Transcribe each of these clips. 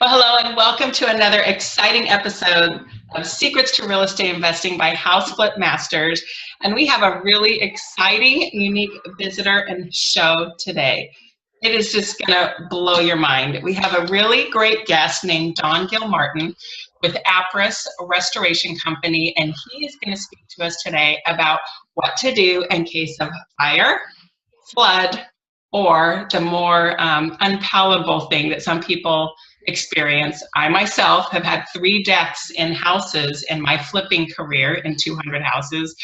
Well, hello and welcome to another exciting episode of Secrets to Real Estate Investing by House Flip Masters. And we have a really exciting, unique visitor and show today. It is just going to blow your mind. We have a really great guest named Don Gilmartin with Apris Restoration Company, and he is going to speak to us today about what to do in case of fire, flood, or the more unpalatable thing that some people experience. I myself have had 3 deaths in houses in my flipping career in 200 houses,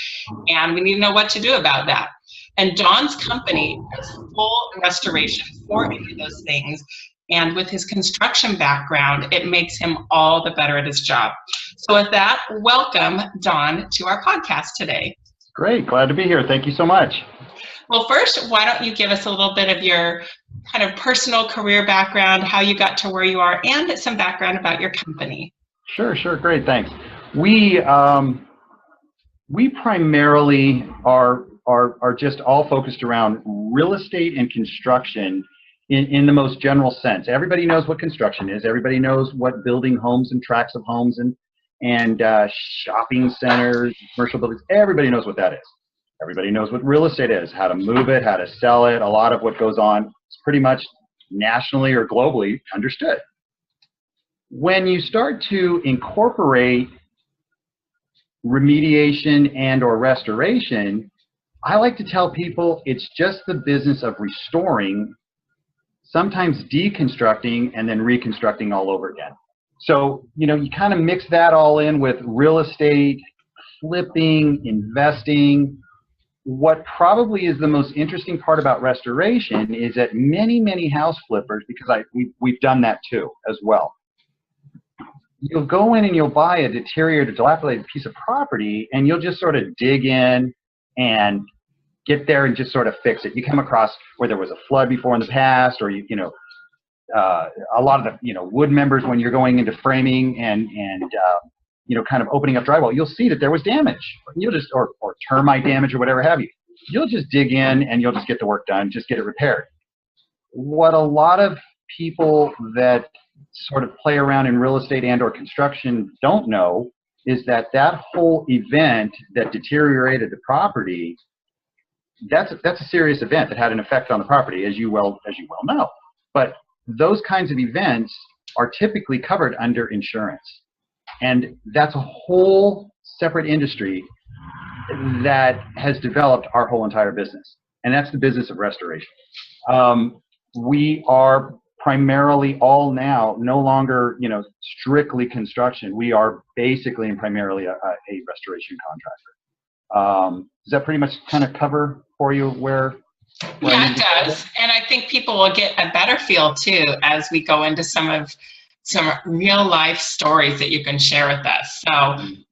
and we need to know what to do about that. And Don's company does full restoration for any of those things, and with his construction background, it makes him all the better at his job. So with that, welcome, Don, to our podcast today. Great, glad to be here. Thank you so much. Well, first, why don't you give us a little bit of your kind of personal career background, how you got to where you are, and some background about your company. Sure, great, thanks. We primarily are just all focused around real estate and construction in the most general sense. Everybody knows what construction is. Everybody knows what building homes and tracts of homes and shopping centers, commercial buildings. Everybody knows what that is. Everybody knows what real estate is, how to move it, how to sell it. A lot of what goes on is pretty much nationally or globally understood. When you start to incorporate remediation and or restoration, I like to tell people it's just the business of restoring, sometimes deconstructing, and then reconstructing all over again. So, you kind of mix that all in with real estate, flipping, investing. What probably is the most interesting part about restoration is that many house flippers, because we've done that too as well. You'll go in and you'll buy a deteriorated, dilapidated piece of property, and you'll just sort of dig in and get there and just sort of fix it. You come across where there was a flood before in the past, or a lot of the wood members when you're going into framing and kind of opening up drywall, you'll see that there was damage. You'll just, or termite damage or whatever have you. You'll just dig in and you'll just get the work done, just get it repaired. What a lot of people that sort of play around in real estate and or construction don't know is that whole event that deteriorated the property, that's a serious event that had an effect on the property, as you well know. But those kinds of events are typically covered under insurance. And that's a whole separate industry that has developed our whole entire business. And that's the business of restoration. We are primarily all now no longer, strictly construction. We are basically and primarily a restoration contractor. Does that pretty much kind of cover for you where yeah, it does. And I think people will get a better feel too as we go into some real life stories that you can share with us. So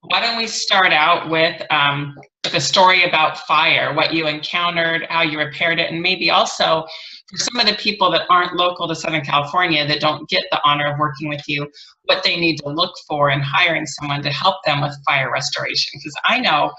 why don't we start out with a story about fire, what you encountered, how you repaired it, and maybe also for some of the people that aren't local to Southern California that don't get the honor of working with you, what they need to look for in hiring someone to help them with fire restoration. Because I know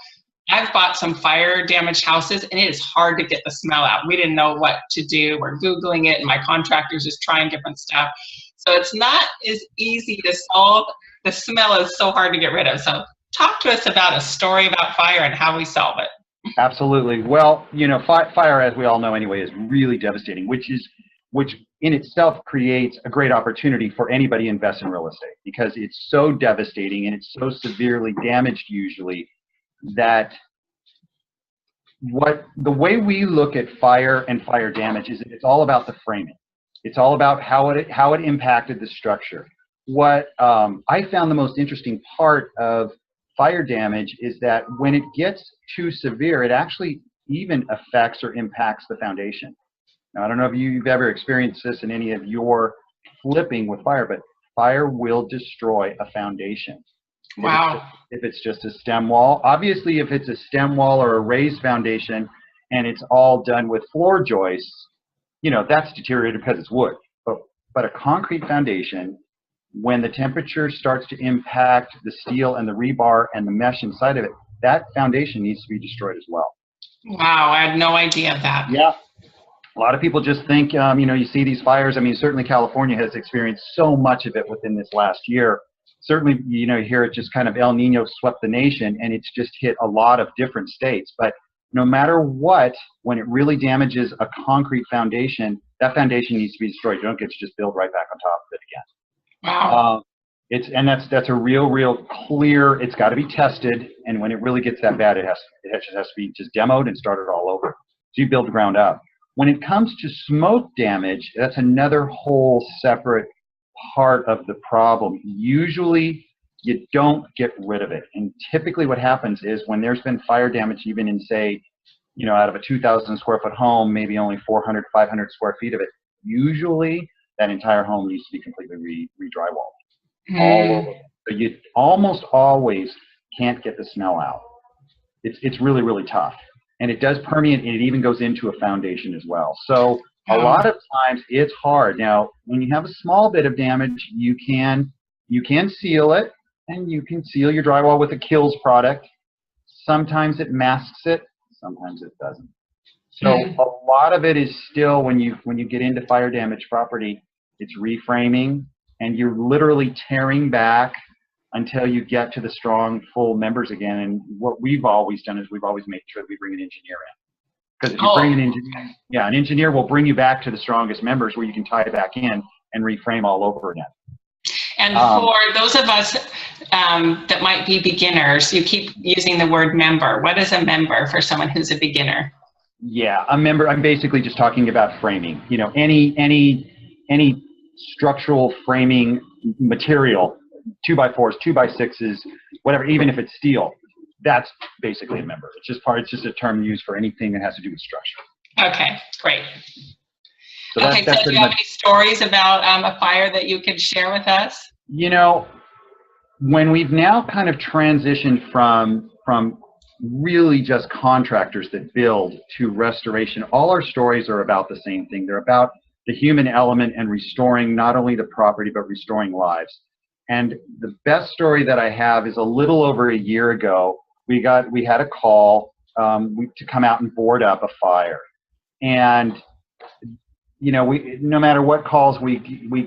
I've bought some fire damaged houses and it is hard to get the smell out. We didn't know what to do. We're Googling it and my contractor's just trying different stuff. So it's not as easy to solve. The smell is so hard to get rid of. So talk to us about a story about fire and how we solve it. Absolutely. Well, fire, as we all know anyway, is really devastating, which in itself creates a great opportunity for anybody to invest in real estate, because it's so devastating and it's so severely damaged usually that the way we look at fire and fire damage is that it's all about the framing. It's all about how it impacted the structure. What I found the most interesting part of fire damage is that when it gets too severe, it actually even affects or impacts the foundation. Now, I don't know if you've ever experienced this in any of your flipping with fire, but fire will destroy a foundation. Wow. If it's just a stem wall. Obviously, if it's a stem wall or a raised foundation and it's all done with floor joists, that's deteriorated because it's wood. But a concrete foundation, when the temperature starts to impact the steel and the rebar and the mesh inside of it, that foundation needs to be destroyed as well. Wow, I had no idea of that. Yeah. A lot of people just think, you see these fires. I mean, certainly California has experienced so much of it within this last year. Certainly, you hear it just kind of El Nino swept the nation, and it's just hit a lot of different states. But no matter what, when it really damages a concrete foundation, that foundation needs to be destroyed. You don't get to just build right back on top of it again. Wow. That's a real clear. It's got to be tested, and when it really gets that bad, it just has to be just demoed and started all over. So you build the ground up. When it comes to smoke damage, that's another whole separate part of the problem. Usually, you don't get rid of it, and typically what happens is when there's been fire damage, even in say, out of a 2,000 square foot home, maybe only 400, 500 square feet of it. Usually, that entire home needs to be completely re-drywalled. All over. So you almost always can't get the smell out. It's really tough, and it does permeate, and it even goes into a foundation as well. So a lot of times it's hard. Now, when you have a small bit of damage, you can seal it, and you can seal your drywall with a Kills product. Sometimes it masks it, sometimes it doesn't. So a lot of it is still, when you get into fire damage property, it's reframing, and you're literally tearing back until you get to the strong, full members again. And what we've always done is we've always made sure that we bring an engineer in. Because if you bring an engineer, an engineer will bring you back to the strongest members where you can tie it back in and reframe all over again. And for those of us that might be beginners, you keep using the word member. What is a member for someone who's a beginner? Yeah, a member, I'm basically just talking about framing. Any structural framing material, 2x4s, 2x6s, whatever, even if it's steel, that's basically a member. It's just a term used for anything that has to do with structure. Okay, great. So so do you have any stories about a fire that you could share with us? When we've now kind of transitioned from really just contractors that build to restoration, all our stories are about the same thing. They're about the human element and restoring not only the property, but restoring lives. And the best story that I have is a little over a year ago, we had a call to come out and board up a fire. And no matter what calls we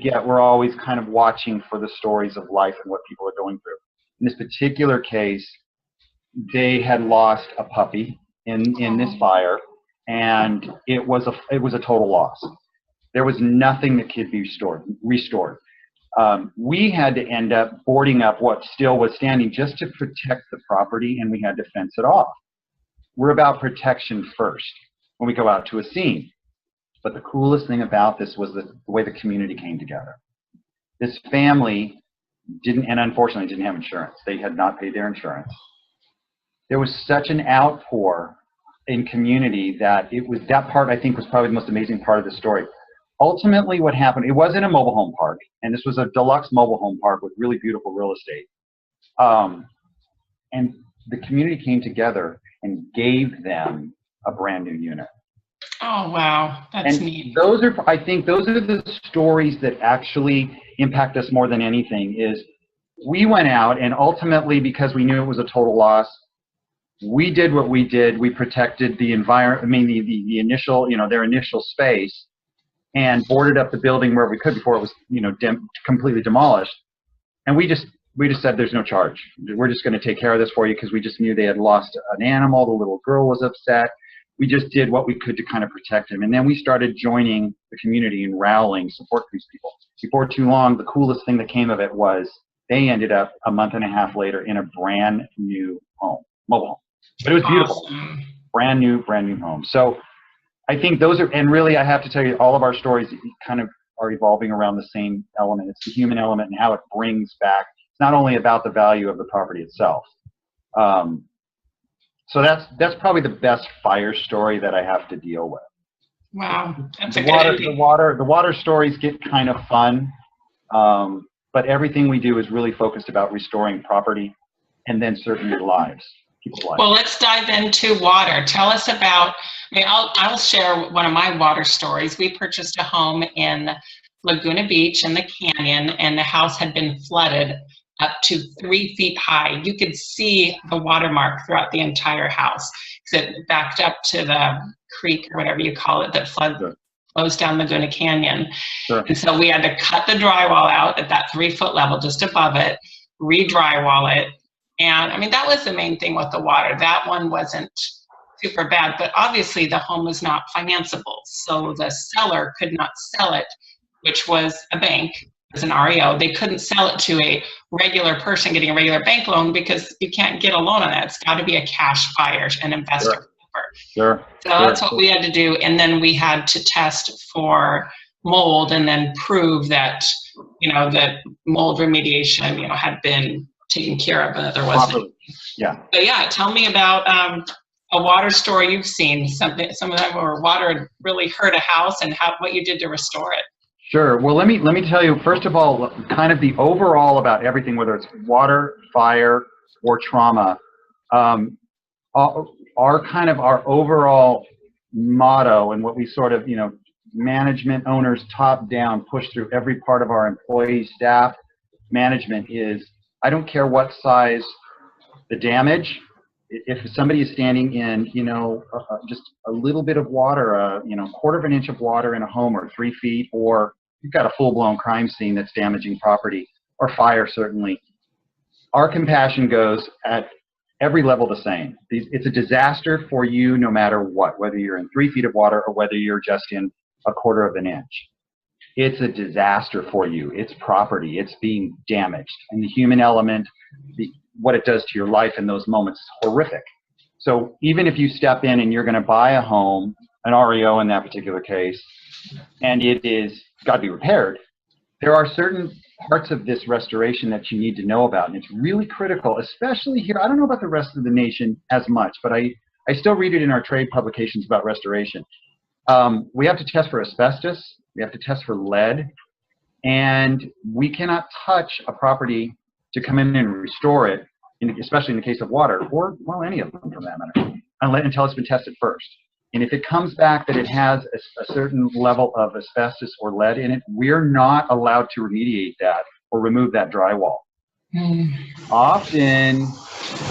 get, we're always kind of watching for the stories of life and what people are going through. In this particular case, they had lost a puppy in this fire, and it was a total loss. There was nothing that could be restored. We had to end up boarding up what still was standing just to protect the property, and we had to fence it off. We're about protection first when we go out to a scene. But the coolest thing about this was the way the community came together. This family unfortunately didn't have insurance. They had not paid their insurance. There was such an outpour in community that that part, I think, was probably the most amazing part of the story. Ultimately, what happened, it was in a mobile home park, and this was a deluxe mobile home park with really beautiful real estate. And the community came together and gave them a brand new unit. Oh, wow. That's neat. I think those are the stories that actually impact us more than anything. Is we went out, and ultimately, because we knew it was a total loss, we did what we did. We protected the environment, the initial, their initial space, and boarded up the building where we could before it was, completely demolished. And we just said, there's no charge. We're just going to take care of this for you, because we just knew they had lost an animal. The little girl was upset. We just did what we could to kind of protect him. And then we started joining the community and rallying support for these people. Before too long, the coolest thing that came of it was they ended up a month and a half later in a brand new home, mobile home. But it was beautiful. Awesome. Brand new home. So I think those are, and really I have to tell you, all of our stories kind of are evolving around the same element. It's the human element and how it brings back. It's not only about the value of the property itself. So that's probably the best fire story that I have to deal with. Wow, that's the water stories get kind of fun, but everything we do is really focused about restoring property and then certainly lives, people's lives. Well, let's dive into water. Tell us about. I'll share one of my water stories. We purchased a home in Laguna Beach in the canyon, and the house had been flooded up to 3 feet high. You could see the watermark throughout the entire house because it backed up to the creek or whatever you call it that floods flows down Laguna Canyon. Sure. And so we had to cut the drywall out at that 3-foot level, just above it, re-drywall it. And I mean, that was the main thing with the water. That one wasn't super bad, but obviously the home was not financeable. So the seller could not sell it, which was a bank, as an REO. They couldn't sell it to a regular person getting a regular bank loan because you can't get a loan on that. It's got to be a cash buyer, an investor. Sure. So that's what we had to do. And then we had to test for mold and then prove that, that mold remediation, had been taken care of, but there wasn't. Yeah. But yeah, tell me about a water story you've seen. Some of them where water had really hurt a house and what you did to restore it. Sure. Well, let me tell you, first of all, kind of the overall about everything, whether it's water, fire, or trauma. Our overall motto and what we sort of, management owners top down push through every part of our employee staff management is, I don't care what size the damage. If somebody is standing in, just a little bit of water, quarter of an inch of water in a home, or 3 feet, or you've got a full-blown crime scene that's damaging property, or fire, certainly, our compassion goes at every level the same. It's a disaster for you no matter what, whether you're in 3 feet of water or whether you're just in a quarter of an inch. It's a disaster for you. It's property. It's being damaged. And the human element, what it does to your life in those moments is horrific. So even if you step in and you're going to buy a home, an REO in that particular case, and it is got to be repaired, there are certain parts of this restoration that you need to know about. And it's really critical, especially here. I don't know about the rest of the nation as much, but I still read it in our trade publications about restoration. We have to test for asbestos. We have to test for lead. And we cannot touch a property to come in and restore it, especially in the case of water, or, well, any of them for that matter, until it's been tested first. And if it comes back that it has a certain level of asbestos or lead in it, we're not allowed to remediate that or remove that drywall. Often,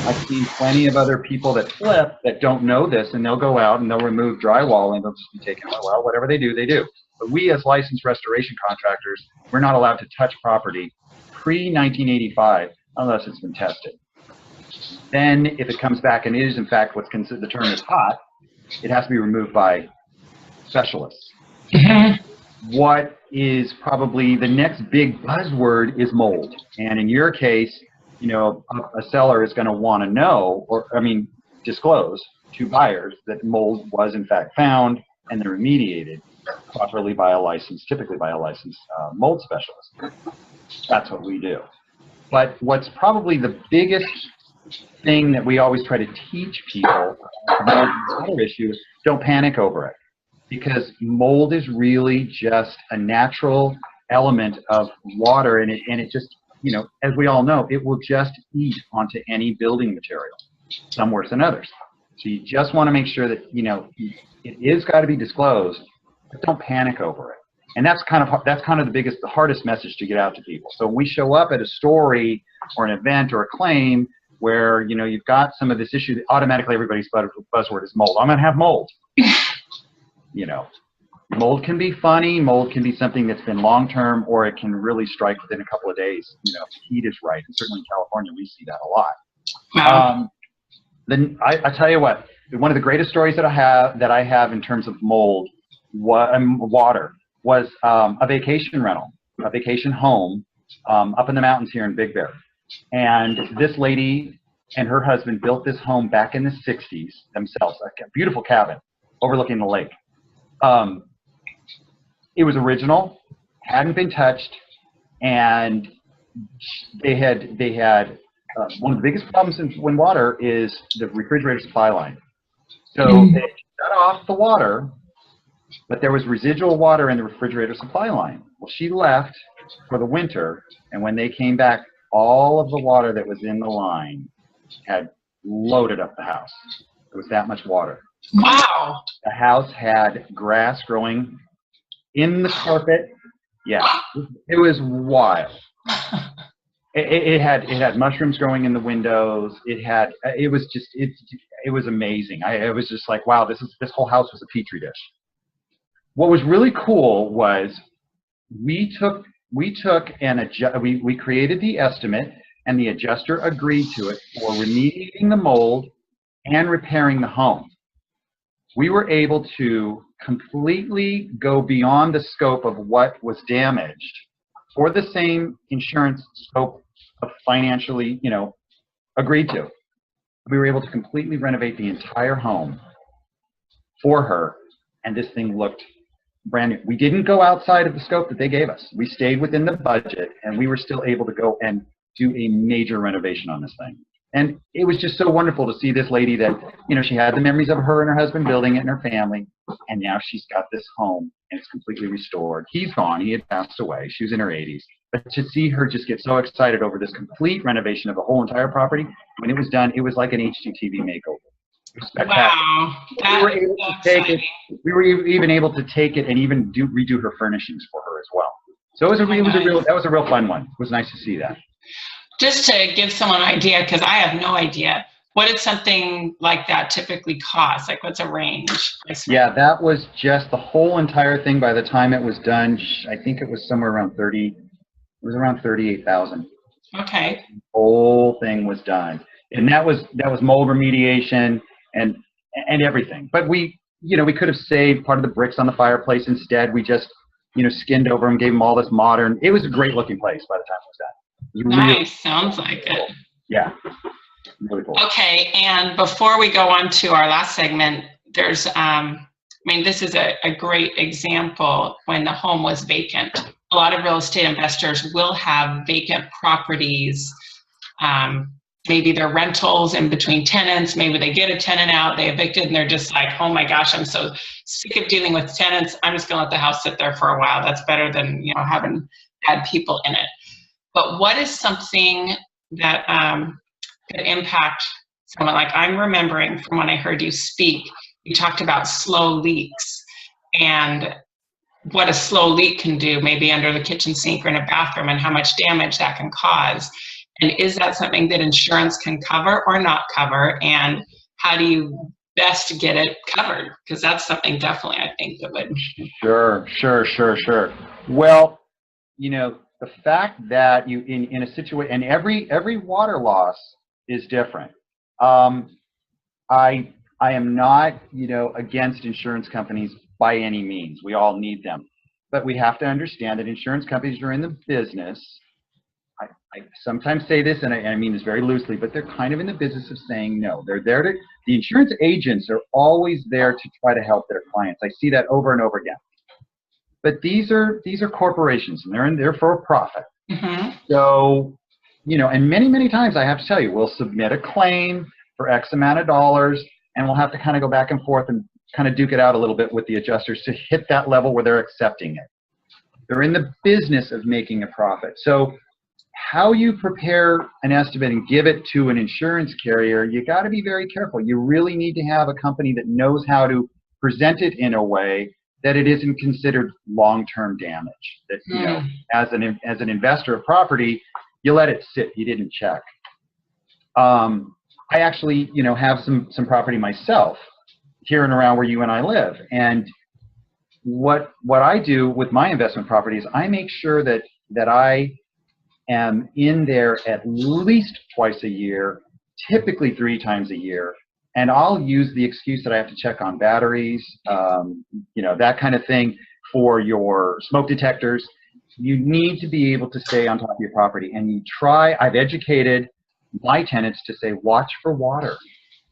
I've seen plenty of other people that flip that don't know this, and they'll go out and they'll remove drywall and they'll just be taking, well, whatever they do, they do. But we as licensed restoration contractors, we're not allowed to touch property pre-1985 unless it's been tested. Then if it comes back and is in fact what's considered, the term is hot, it has to be removed by specialists. What is probably the next big buzzword is mold. And in your case, a seller is going to want to know, disclose to buyers that mold was in fact found and they're remediated properly by typically by a licensed mold specialist. That's what we do. But what's probably the biggest thing that we always try to teach people about this other issue is don't panic over it, because mold is really just a natural element of water, and it just, as we all know, it will just eat onto any building material, some worse than others. So you just want to make sure that, it is got to be disclosed, but don't panic over it. And that's kind of the hardest message to get out to people. So when we show up at a story or an event or a claim where, you've got some of this issue, that automatically everybody's buzzword is mold. I'm going to have mold. Mold can be funny. Mold can be something that's been long-term, or it can really strike within a couple of days. If the heat is right. And certainly in California, we see that a lot. Wow. Then I tell you what, one of the greatest stories that I have in terms of mold, water, was a vacation rental, a vacation home up in the mountains here in Big Bear. And this lady and her husband built this home back in the 60s themselves, a beautiful cabin overlooking the lake. It was original, hadn't been touched, and they had one of the biggest problems when water is the refrigerator supply line. So they shut off the water, but there was residual water in the refrigerator supply line. Well, she left for the winter, and when they came back, all of the water that was in the line had loaded up the house. It was that much water. Wow. The house had grass growing in the carpet. Yeah, it was wild. It had mushrooms growing in the windows. It was amazing. I was just like, wow, this whole house was a petri dish. what was really cool was we created the estimate, and the adjuster agreed to it for remediating the mold and repairing the home. We were able to completely go beyond the scope of what was damaged for the same insurance scope of financially, agreed to. We were able to completely renovate the entire home for her, and this thing looked brand new. We didn't go outside of the scope that they gave us. We stayed within the budget, and we were still able to go and do a major renovation on this thing. And it was just so wonderful to see this lady that, she had the memories of her and her husband building it and her family, and now she's got this home and it's completely restored. He's gone. He had passed away. She was in her 80s. But to see her just get so excited over this complete renovation of the whole entire property, when it was done, it was like an HGTV makeover. Wow. We were able to take it. We were even able to take it and even redo her furnishings for her as well. So that was a real fun one. It was nice to see that. Just to give someone an idea, because I have no idea, what did something like that typically cost? Like, what's a range? Yeah, that was just the whole entire thing. By the time it was done, I think it was somewhere around $38,000. Okay. The whole thing was done, and that was mold remediation and everything. But we could have saved part of the bricks on the fireplace. Instead, we just skinned over them, gave them all this modern. It was a great looking place by the time it was done. Nice. Sounds like it. Yeah. Really cool. Okay. And before we go on to our last segment, there's, this is a great example when the home was vacant. A lot of real estate investors will have vacant properties. Maybe they're rentals in between tenants. Maybe they get a tenant out, they evicted, and they're just like, oh my gosh, I'm so sick of dealing with tenants. I'm just gonna let the house sit there for a while. That's better than, having bad people in it. But what is something that could impact someone? Like, I'm remembering from when I heard you speak, you talked about slow leaks and what a slow leak can do, maybe under the kitchen sink or in a bathroom, and how much damage that can cause. And is that something that insurance can cover or not cover? And how do you best get it covered? Because that's something definitely I think that would. Sure. Well, the fact that you in a situation, and every water loss is different. I am not against insurance companies by any means. We all need them, but we have to understand that insurance companies are in the business. I sometimes say this, and I mean this very loosely, but they're kind of in the business of saying no. They're there to. The insurance agents are always there to try to help their clients. I see that over and over again. But these are corporations, and they're in there for a profit. Mm-hmm. So, and many times I have to tell you, we'll submit a claim for X amount of dollars, and we'll have to kind of go back and forth and kind of duke it out a little bit with the adjusters to hit that level where they're accepting it. They're in the business of making a profit. So how you prepare an estimate and give it to an insurance carrier, you got to be very careful. You really need to have a company that knows how to present it in a way that it isn't considered long-term damage. That as an investor of property, you let it sit. You didn't check. I actually have some property myself here and around where you and I live, and what I do with my investment properties, I make sure that I am in there at least twice a year, typically 3 times a year. And I'll use the excuse that I have to check on batteries, that kind of thing for your smoke detectors. You need to be able to stay on top of your property. And I've educated my tenants to say, watch for water.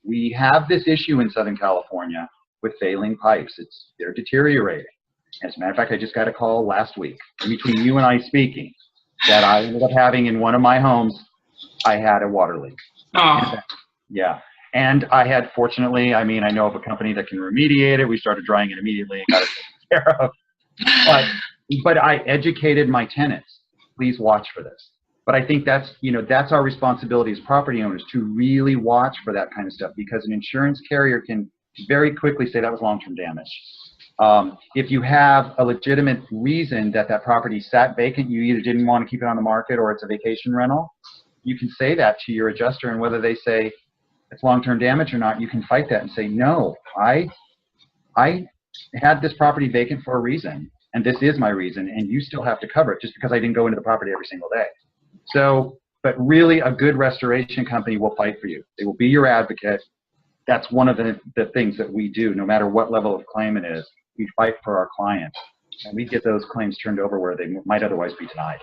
We have this issue in Southern California with failing pipes. They're deteriorating. As a matter of fact, I just got a call last week, in between you and I speaking, that I ended up having in one of my homes. I had a water leak. Oh. Yeah. And I had, fortunately, I know of a company that can remediate it. We started drying it immediately and got it taken care of. But I educated my tenants, please watch for this. But I think that's our responsibility as property owners to really watch for that kind of stuff, because an insurance carrier can very quickly say that was long-term damage. If you have a legitimate reason that property sat vacant, you either didn't want to keep it on the market or it's a vacation rental, you can say that to your adjuster, and whether they say it's long-term damage or not, you can fight that and say, no, I had this property vacant for a reason, and this is my reason, and you still have to cover it just because I didn't go into the property every single day. So, but really a good restoration company will fight for you. They will be your advocate. That's one of the things that we do, no matter what level of claim it is. We fight for our clients, and we get those claims turned over where they might otherwise be denied.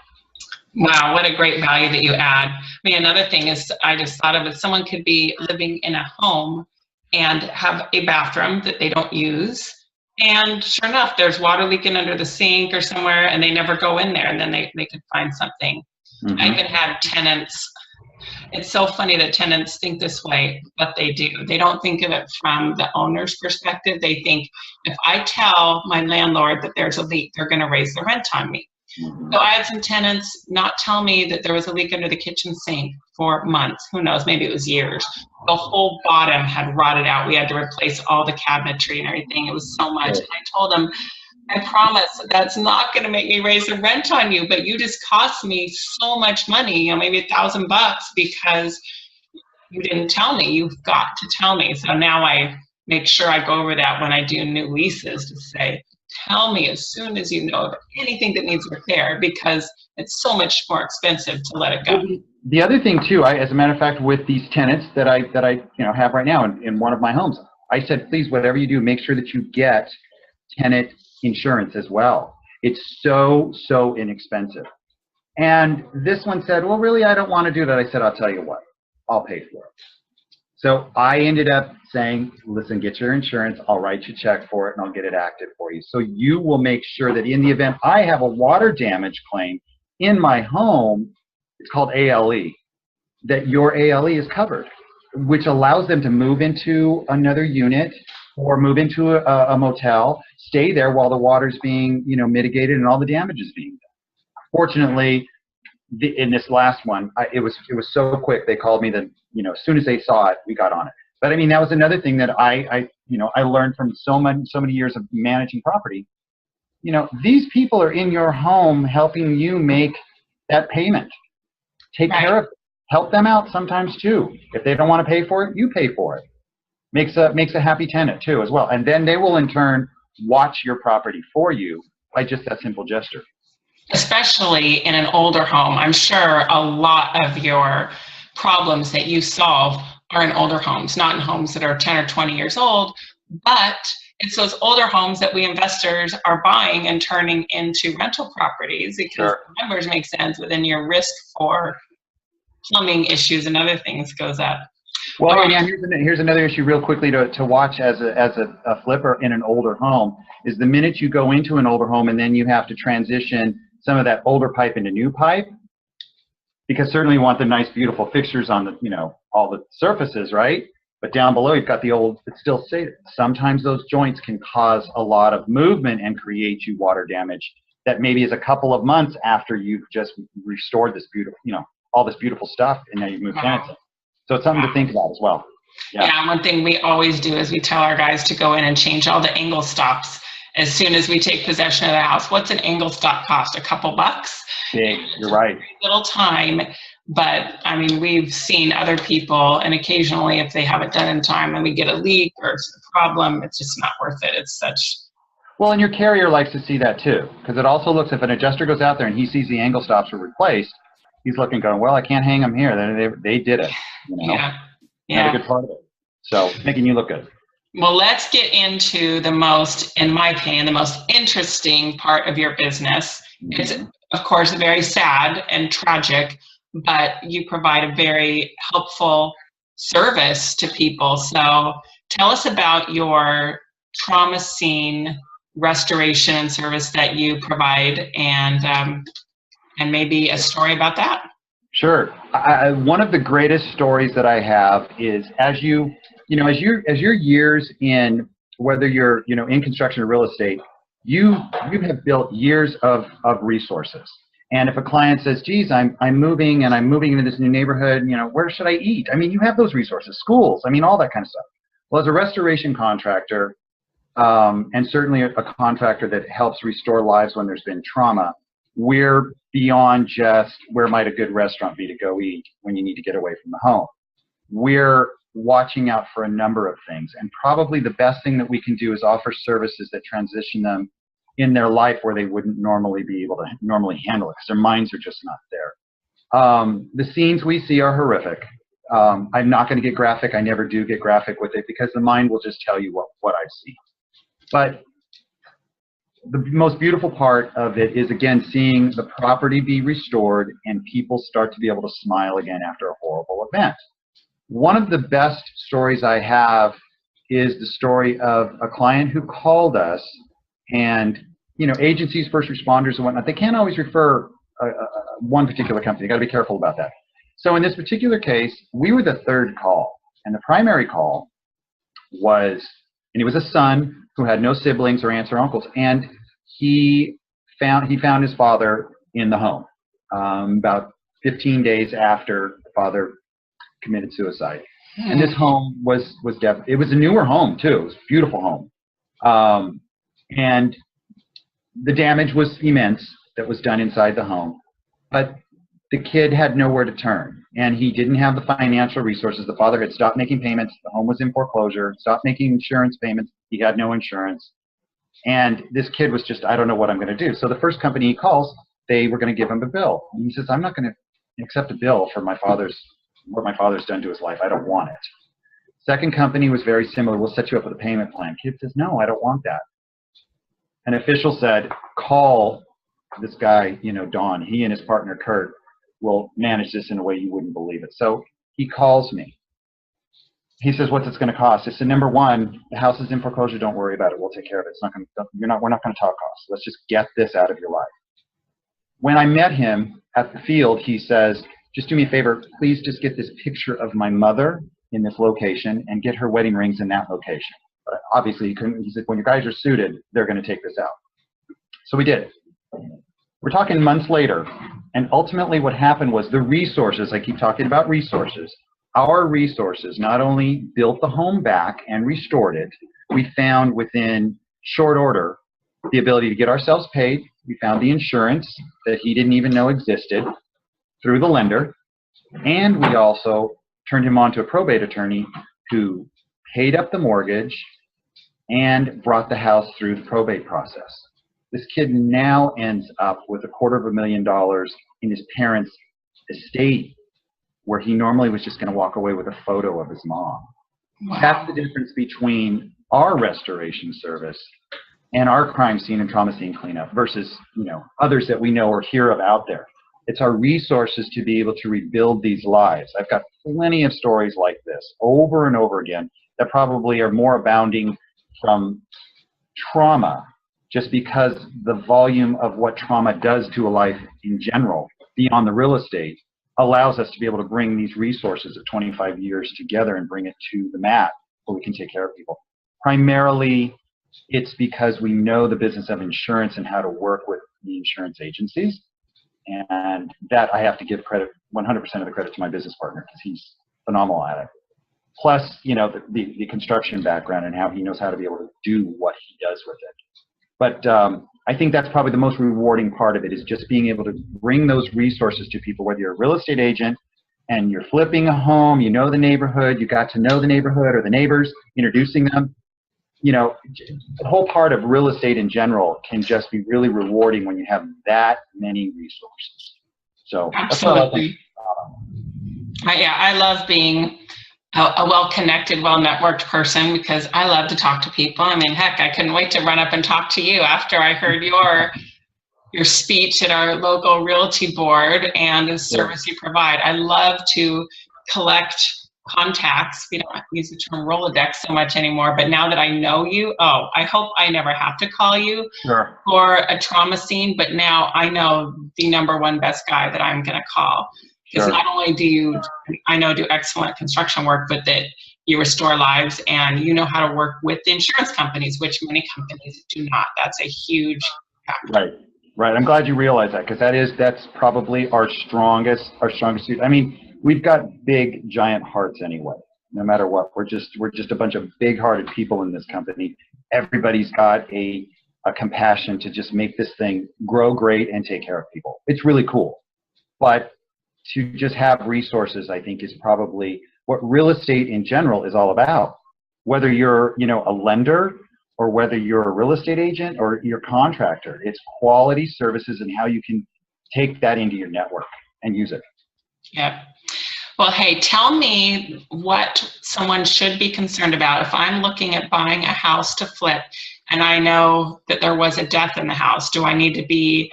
Wow, what a great value that you add. I mean, another thing is, I just thought of it, someone could be living in a home and have a bathroom that they don't use. And sure enough, there's water leaking under the sink or somewhere, and they never go in there, and then they could find something. Mm-hmm. I even had tenants. It's so funny that tenants think this way, but they do. They don't think of it from the owner's perspective. They think, if I tell my landlord that there's a leak, they're going to raise the rent on me. Mm-hmm. So I had some tenants not tell me that there was a leak under the kitchen sink for months. Who knows, maybe it was years. The whole bottom had rotted out. We had to replace all the cabinetry and everything. It was so much. And I told them, I promise that's not going to make me raise the rent on you, but you just cost me so much money, maybe $1,000 because you didn't tell me. You've got to tell me. So now I make sure I go over that when I do new leases to say, tell me as soon as you know of anything that needs repair, because it's so much more expensive to let it go. The other thing too, as a matter of fact, with these tenants that I have right now in one of my homes, I said, please, whatever you do, make sure that you get tenant insurance as well. It's so inexpensive. And this one said, well, really, I don't want to do that. I said, I'll tell you what, I'll pay for it. So I ended up saying, listen, get your insurance. I'll write you a check for it and I'll get it active for you. So you will make sure that in the event I have a water damage claim in my home, it's called ALE, that your ALE is covered, which allows them to move into another unit or move into a motel, stay there while the water's being, mitigated and all the damage is being done. Fortunately, in this last one, it was so quick. They called me that, as soon as they saw it, we got on it. But I mean, that was another thing that I learned from so many years of managing property. These people are in your home helping you make that payment. Take care of it. Help them out sometimes too. If they don't want to pay for it, you pay for it. Makes a happy tenant too as well. And then they will in turn watch your property for you by just that simple gesture. Especially in an older home. I'm sure a lot of your problems that you solve are in older homes, not in homes that are 10 or 20 years old, but it's those older homes that we investors are buying and turning into rental properties because Sure. the numbers make sense, but then your risk for plumbing issues and other things goes up. Well, and here's another issue real quickly to watch as a flipper in an older home is the minute you go into an older home and then you have to transition some of that older pipe into new pipe, because certainly you want the nice, beautiful fixtures on the, all the surfaces, right? But down below you've got the old, it's still safe. Sometimes those joints can cause a lot of movement and create you water damage that maybe is a couple of months after you've just restored this beautiful, all this beautiful stuff, and now you've moved tenants in. So it's something to think about as well. Yeah, one thing we always do is we tell our guys to go in and change all the angle stops as soon as we take possession of the house. What's an angle stop cost? A couple bucks? Big, you're right. Little time, but I mean, we've seen other people, and occasionally if they have it done in time and we get a leak or it's a problem, it's just not worth it. It's such... Well, and your carrier likes to see that too, because it also looks, if an adjuster goes out there and he sees the angle stops are replaced, he's looking going, well, I can't hang them here. They did it. Yeah. Not a good part of it. So making you look good. Well, let's get into the most, in my opinion, the most interesting part of your business. Mm-hmm. It's, of course, very sad and tragic, but you provide a very helpful service to people. So tell us about your trauma scene restoration and service that you provide, and maybe a story about that. Sure. One of the greatest stories that I have is as your years in, whether you're in construction or real estate, you have built years of resources. And if a client says, geez, I'm moving into this new neighborhood, where should I eat? I mean, you have those resources, schools, all that kind of stuff. Well, as a restoration contractor, and certainly a contractor that helps restore lives when there's been trauma, we're beyond just where might a good restaurant be to go eat when you need to get away from the home. We're watching out for a number of things. And probably the best thing that we can do is offer services that transition them in their life where they wouldn't normally be able to normally handle it because their minds are just not there. The scenes we see are horrific. I'm not going to get graphic. I never do get graphic with it because the mind will just tell you what I've seen. But the most beautiful part of it is, again, seeing the property be restored and people start to be able to smile again after a horrible event. One of the best stories I have is the story of a client who called us, and agencies, first responders and whatnot, they can't always refer one particular company. You got to be careful about that. So in this particular case, we were the third call, and the primary call was, and he was a son who had no siblings or aunts or uncles, and he found his father in the home about 15 days after the father committed suicide. And this home was it was a newer home too. It was a beautiful home, and the damage was immense that was done inside the home, but the kid had nowhere to turn, and he didn't have the financial resources. The father had stopped making payments. The home was in foreclosure, stopped making insurance payments. He had no insurance. And this kid was just, I don't know what I'm going to do. So the first company he calls, they were going to give him a bill. And he says, I'm not going to accept a bill for what my father's done to his life. I don't want it. Second company was very similar. We'll set you up with a payment plan. Kid says, no, I don't want that. An official said, call this guy, Don. He and his partner, Kurt, will manage this in a way you wouldn't believe it. So he calls me. He says, what's it going to cost? I said, number one, the house is in foreclosure. Don't worry about it. We'll take care of it. We're not going to talk costs. Let's just get this out of your life. When I met him at the field, he says, just do me a favor. Please just get this picture of my mother in this location and get her wedding rings in that location. But obviously, he couldn't. He said, when your guys are suited, they're going to take this out. So we did it. We're talking months later, and ultimately what happened was the resources, I keep talking about resources, our resources not only built the home back and restored it, we found within short order the ability to get ourselves paid. We found the insurance that he didn't even know existed through the lender, and we also turned him on to a probate attorney who paid up the mortgage and brought the house through the probate process. This kid now ends up with $250,000 in his parents' estate, where he normally was just going to walk away with a photo of his mom. Wow. That's the difference between our restoration service and our crime scene and trauma scene cleanup versus, others that we know or hear of out there. It's our resources to be able to rebuild these lives. I've got plenty of stories like this over and over again that probably are more abounding from trauma, just because the volume of what trauma does to a life in general, beyond the real estate, allows us to be able to bring these resources of 25 years together and bring it to the mat where we can take care of people. Primarily, it's because we know the business of insurance and how to work with the insurance agencies. And that I have to give credit, 100% of the credit to my business partner, because he's phenomenal at it. Plus, the construction background and how he knows how to be able to do what he does with it. But I think that's probably the most rewarding part of it, is just being able to bring those resources to people, whether you're a real estate agent and you're flipping a home, the neighborhood, you got to know the neighborhood or the neighbors, introducing them. The whole part of real estate in general can just be really rewarding when you have that many resources. So absolutely. I love being a well-connected, well-networked person, because I love to talk to people. I mean, heck, I couldn't wait to run up and talk to you after I heard your speech at our local realty board and the service you provide. I love to collect contacts. We don't use the term Rolodex so much anymore, but now that I know you, I hope I never have to call you for a trauma scene, but now I know the #1 best guy that I'm going to call. Because not only do you, do excellent construction work, but that you restore lives and you know how to work with the insurance companies, which many companies do not. That's a huge factor. Right. I'm glad you realize that, because that's probably our strongest suit. I mean, we've got big, giant hearts anyway. No matter what, we're just a bunch of big-hearted people in this company. Everybody's got a compassion to just make this thing grow great and take care of people. It's really cool, but to just have resources, I think, is probably what real estate in general is all about. Whether you're, a lender, or whether you're a real estate agent or you're a contractor, it's quality services and how you can take that into your network and use it. Yep. Well, hey, tell me what someone should be concerned about if I'm looking at buying a house to flip and I know that there was a death in the house. Do I need to be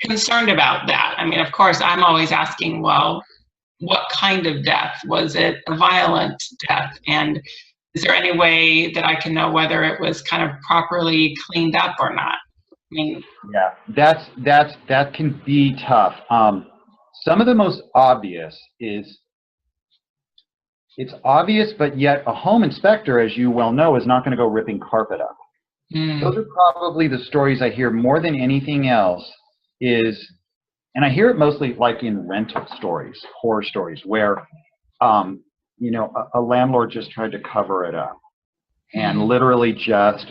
concerned about that? I mean, of course, I'm always asking, well, what kind of death? Was it a violent death? And is there any way that I can know whether it was kind of properly cleaned up or not? I mean, yeah, that can be tough. Some of the most obvious is, it's obvious, but yet a home inspector, as you well know, is not going to go ripping carpet up. Those are probably the stories I hear more than anything else is, and I hear it mostly like in rental stories, horror stories, where, a landlord just tried to cover it up and literally just,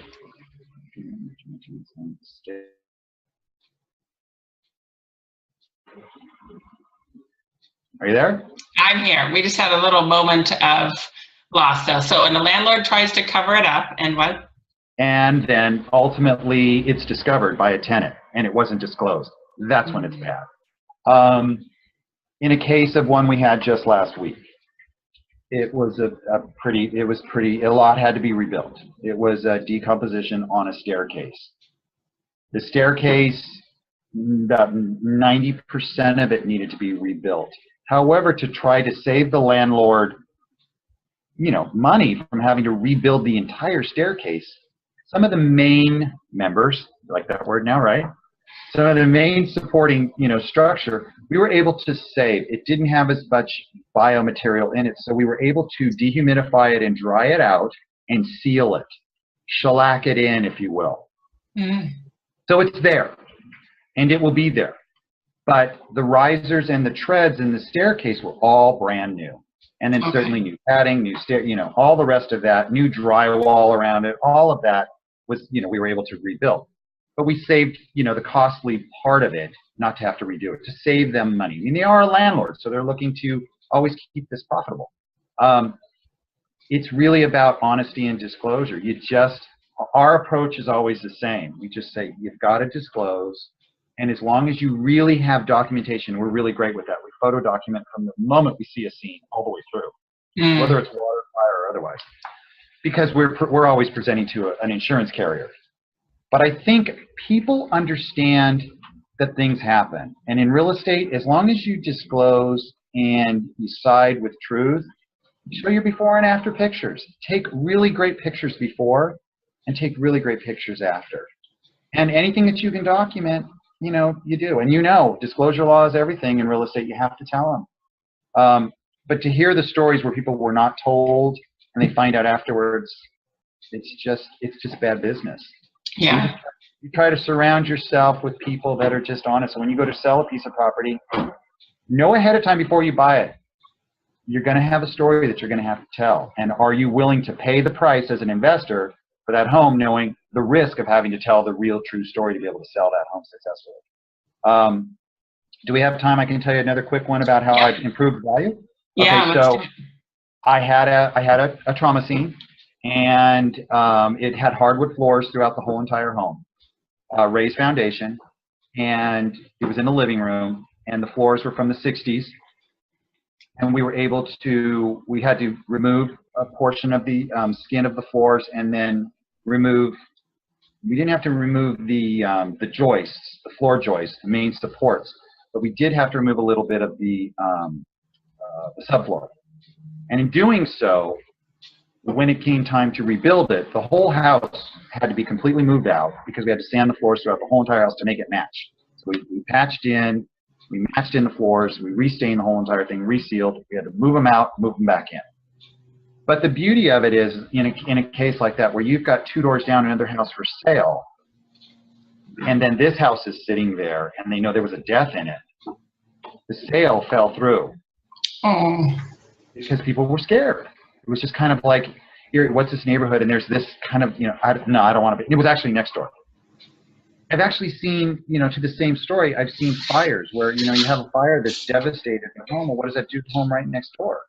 are you there? I'm here. We just had a little moment of loss though. So, and the landlord tries to cover it up, and what? And then ultimately it's discovered by a tenant and it wasn't disclosed. That's when it's bad. In a case of one we had just last week, it was a lot had to be rebuilt. It was a decomposition on a staircase. The staircase, about 90% of it needed to be rebuilt. However, to try to save the landlord, money from having to rebuild the entire staircase, some of the main members, you like that word now, right? Some of the main supporting, structure, we were able to save. It didn't have as much biomaterial in it, so we were able to dehumidify it and dry it out and seal it, shellac it in, if you will. So it's there, and it will be there. But the risers and the treads in the staircase were all brand new. And then certainly new padding, new all the rest of that, new drywall around it, all of that was, we were able to rebuild. But we saved, the costly part of it, not to have to redo it, to save them money. I mean, they are a landlord, so they're looking to always keep this profitable. It's really about honesty and disclosure. Our approach is always the same. We just say, you've got to disclose. And as long as you really have documentation, we're really great with that. We photo document from the moment we see a scene all the way through, whether it's water, fire, or otherwise, because we're always presenting to an insurance carrier. But I think people understand that things happen. And in real estate, as long as you disclose and you side with truth, show your before and after pictures. Take really great pictures before and take really great pictures after. And anything that you can document, you do. And disclosure law is everything in real estate. You have to tell them. But to hear the stories where people were not told and they find out afterwards, it's just bad business. Yeah. You try to surround yourself with people that are just honest. So when you go to sell a piece of property, know ahead of time before you buy it. You're going to have a story that you're going to have to tell. And are you willing to pay the price as an investor for that home, knowing the risk of having to tell the real true story to be able to sell that home successfully? Do we have time? I can tell you another quick one about how I've improved value. Yeah. Okay, so I had a trauma scene, and it had hardwood floors throughout the whole entire home, raised foundation, and it was in the living room, and the floors were from the 60s. And we had to remove a portion of the skin of the floors, and then we didn't have to remove the joists, the floor joists, the main supports, but we did have to remove a little bit of the subfloor. And in doing so, when it came time to rebuild it, the whole house had to be completely moved out because we had to sand the floors throughout the whole entire house to make it match. So we patched in, we matched in the floors, we restained the whole entire thing, resealed. We had to move them out, move them back in. But the beauty of it is, in a case like that where you've got 2 doors down another house for sale, and then this house is sitting there and they know there was a death in it, the sale fell through. Because people were scared. It was just kind of like, here, what's this neighborhood? And there's this kind of, I don't want to be. It was actually next door. I've actually seen, to the same story, I've seen fires where, you have a fire that's devastated the home. Well, what does that do to the home right next door?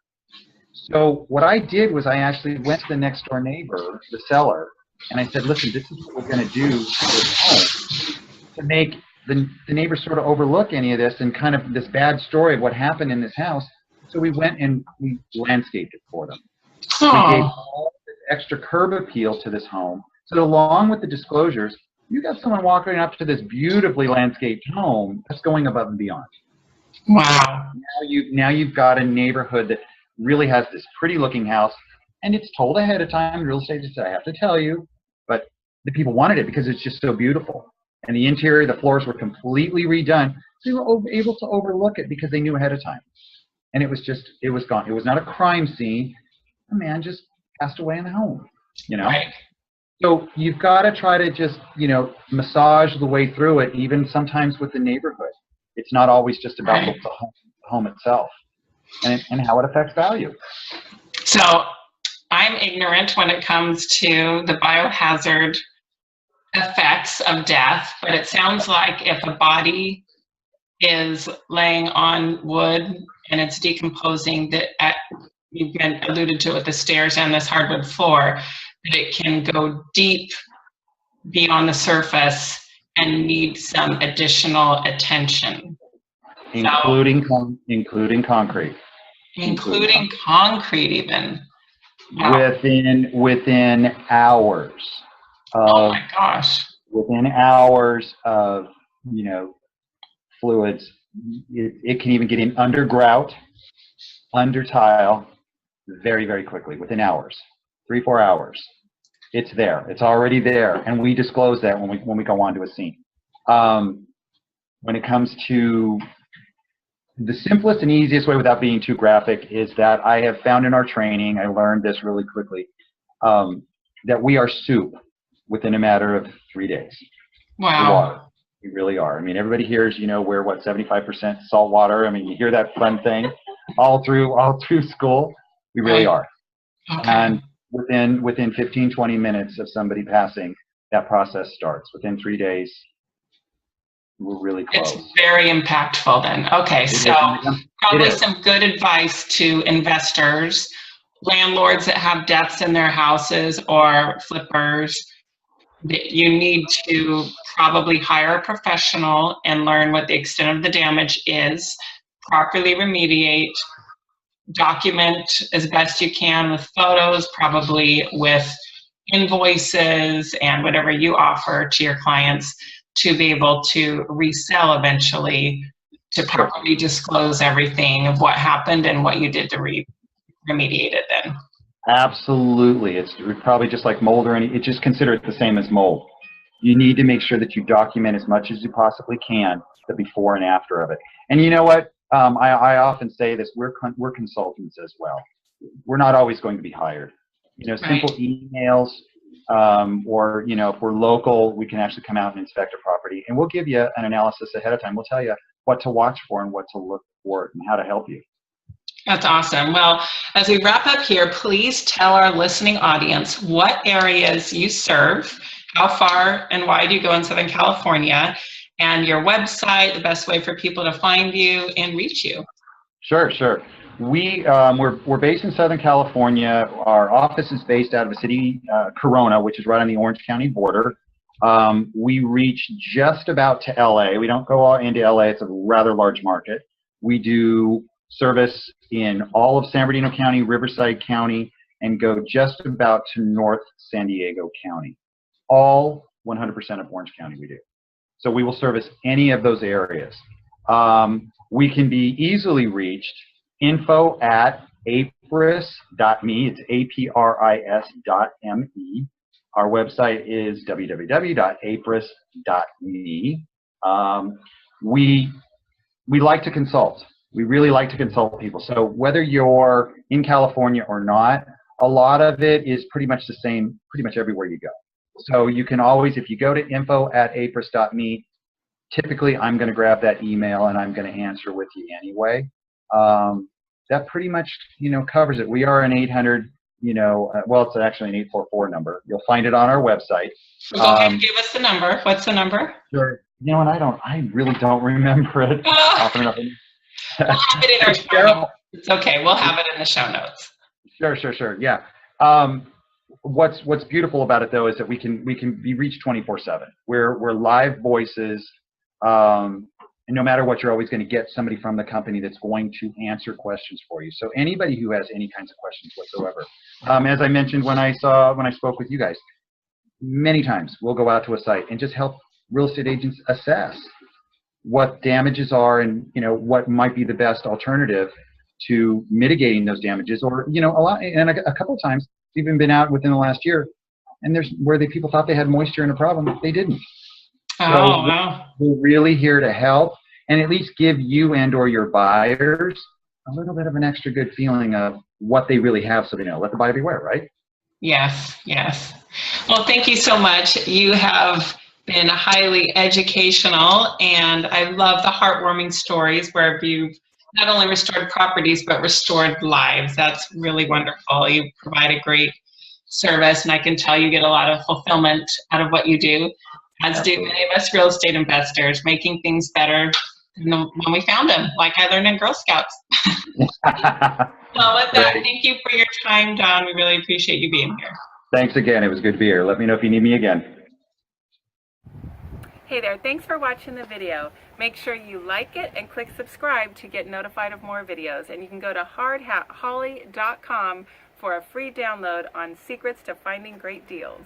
So what I did was I actually went to the next door neighbor, the seller, and I said, listen, this is what we're going to do to this home to make the neighbors sort of overlook any of this and kind of this bad story of what happened in this house. So we went and we landscaped it for them. We gave all this extra curb appeal to this home. So along with the disclosures, you got someone walking up to this beautifully landscaped home that's going above and beyond. Wow. Now you've got a neighborhood that really has this pretty looking house, and it's told ahead of time. Real estate just said, I have to tell you, but the people wanted it because it's just so beautiful. And the interior, the floors were completely redone. So you were able to overlook it because they knew ahead of time. And it was gone. It was not a crime scene. A man just passed away in the home, you know? Right. So you've got to try to just, massage the way through it, even sometimes with the neighborhood. It's not always just about the home itself and how it affects value. So I'm ignorant when it comes to the biohazard effects of death, but it sounds like if a body is laying on wood and it's decomposing, that you've been alluded to with the stairs and this hardwood floor, that it can go deep beyond the surface and need some additional attention. Including concrete. Including concrete even. Wow. Within hours. Oh my gosh. Within hours of, fluids, it can even get in under grout, under tile, very, very quickly, within hours, 3-4 hours. It's there. It's already there, and we disclose that when we go on to a scene. When it comes to the simplest and easiest way without being too graphic is that I have found in our training, I learned this really quickly, that we are soup within a matter of 3 days. Wow. Water. We really are. I mean, everybody hears, we're 75% salt water. I mean, you hear that fun thing all through school. We really are. Okay. And within 15, 20 minutes of somebody passing, that process starts. Within 3 days, we're really close. It's very impactful then. Okay, so probably some good advice to investors, landlords that have deaths in their houses or flippers. You need to probably hire a professional and learn what the extent of the damage is, properly remediate, document as best you can with photos, probably with invoices and whatever you offer to your clients to be able to resell eventually, to properly disclose everything of what happened and what you did to remediate it then. Absolutely. It's probably just like mold or it just consider it the same as mold. You need to make sure that you document as much as you possibly can, the before and after of it. And you know what? I often say this, we're consultants as well. We're not always going to be hired. Simple emails, or, if we're local, we can actually come out and inspect a property, and we'll give you an analysis ahead of time. We'll tell you what to watch for and what to look for and how to help you. That's awesome. Well, as we wrap up here, please tell our listening audience what areas you serve, how far and wide you go in Southern California, and your website, the best way for people to find you and reach you. Sure. We're based in Southern California. Our office is based out of a city, Corona, which is right on the Orange County border. We reach just about to LA. We don't go all into LA. It's a rather large market. We do service in all of San Bernardino County, Riverside County, and go just about to North San Diego County. All 100% of Orange County we do. So we will service any of those areas. We can be easily reached, info@apris.me. It's apris.me. Our website is www.apris.me. We like to consult. We really like to consult people. So whether you're in California or not, a lot of it is pretty much the same, pretty much everywhere you go. So you can always, if you go to info@apris.me, typically I'm going to grab that email and I'm going to answer with you anyway. That pretty much, covers it. We are an 800, well, it's actually an 844 number. You'll find it on our website. Go ahead and give us the number. What's the number? Sure. And I really don't remember it. We'll have it in our show notes. It's okay. We'll have it in the show notes. Sure. Yeah. What's beautiful about it though is that we can be reached 24/7. We're live voices, and no matter what, you're always going to get somebody from the company that's going to answer questions for you. So anybody who has any kinds of questions whatsoever, as I mentioned when I spoke with you guys, many times we'll go out to a site and just help real estate agents assess what damages are and what might be the best alternative to mitigating those damages. Or a couple of times we've even been out within the last year and there's where people thought they had moisture in a problem, they didn't. Oh, wow. We're really here to help and at least give you and or your buyers a little bit of an extra good feeling of what they really have, so they know. Let the buyer beware, right? Yes. Well, thank you so much. You have been highly educational, and I love the heartwarming stories where you've not only restored properties, but restored lives. That's really wonderful. You provide a great service, and I can tell you get a lot of fulfillment out of what you do, as do many of us real estate investors, making things better than when we found them, like I learned in Girl Scouts. Well, with that, thank you for your time, Don. We really appreciate you being here. Thanks again. It was good to be here. Let me know if you need me again. Hey there, thanks for watching the video. Make sure you like it and click subscribe to get notified of more videos. And you can go to hardhatholly.com for a free download on secrets to finding great deals.